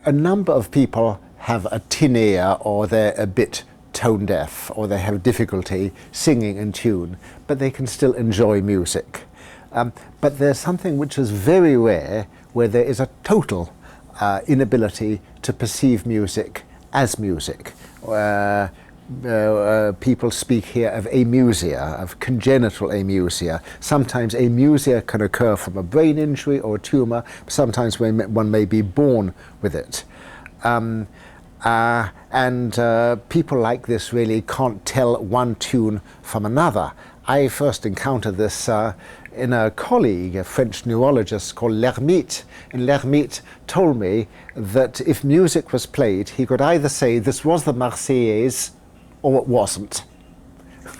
a number of people have a tin ear, or they're a bit tone deaf, or they have difficulty singing in tune, but they can still enjoy music. But there's something which is very rare, where there is a total inability to perceive music as music. People speak here of amusia, of congenital amusia. Sometimes amusia can occur from a brain injury or a tumour. Sometimes one may be born with it. People like this really can't tell one tune from another. I first encountered this in a colleague, a French neurologist called L'Hermite. And L'Hermite told me that if music was played, he could either say this was the Marseillaise or it wasn't.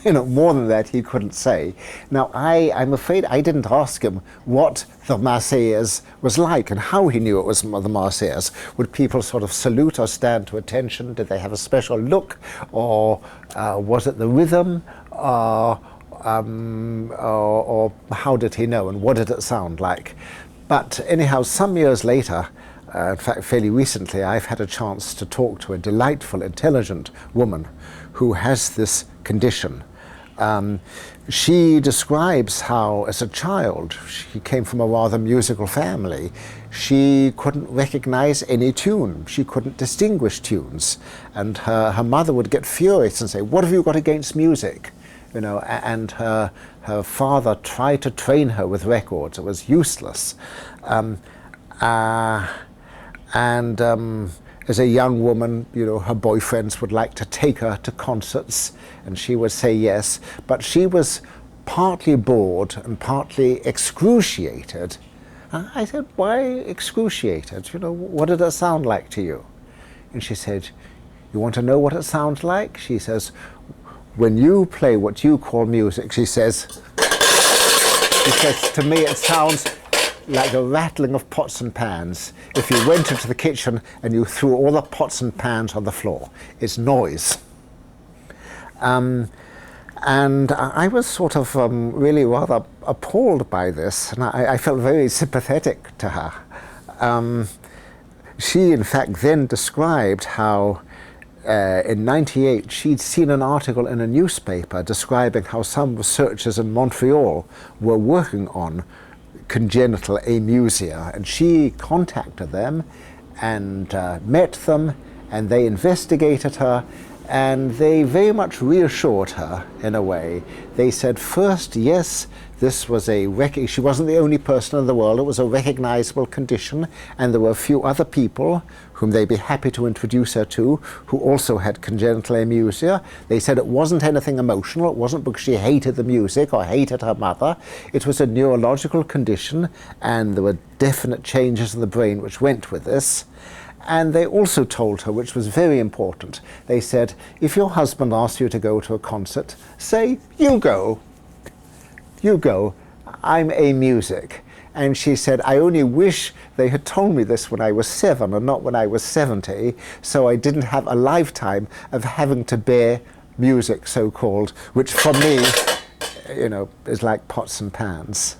More than that he couldn't say. Now I'm afraid I didn't ask him what the Marseillaise was like and how he knew it was the Marseillaise. Would people sort of salute or stand to attention? Did they have a special look? Or was it the rhythm? Or how did he know, and what did it sound like? But anyhow, some years later, in fact fairly recently, I've had a chance to talk to a delightful, intelligent woman who has this condition. She describes how, as a child, she came from a rather musical family. She couldn't recognize any tune. She couldn't distinguish tunes. And her mother would get furious and say, "What have you got against music?" And her father tried to train her with records. It was useless. As a young woman, her boyfriends would like to take her to concerts, and she would say yes, but she was partly bored and partly excruciated. I said, "Why excruciated? What did it sound like to you?" And she said, "You want to know what it sounds like?" She says, "When you play what you call music," she says, "to me it sounds like the rattling of pots and pans. If you went into the kitchen and you threw all the pots and pans on the floor, it's noise." And I was sort of really rather appalled by this, and I felt very sympathetic to her. She, in fact, then described how in '98 she'd seen an article in a newspaper describing how some researchers in Montreal were working on congenital amusia, and she contacted them and met them, and they investigated her, and they very much reassured her in a way. They said, first, yes, this was she wasn't the only person in the world, it was a recognizable condition, and there were a few other people whom they'd be happy to introduce her to who also had congenital amusia. They said it wasn't anything emotional, it wasn't because she hated the music or hated her mother. It was a neurological condition, and there were definite changes in the brain which went with this. And they also told her, which was very important, they said, if your husband asks you to go to a concert, say, "You go. You go. I'm amusic." And she said, "I only wish they had told me this when I was 7 and not when I was 70, so I didn't have a lifetime of having to bear music, so-called, which for me, is like pots and pans."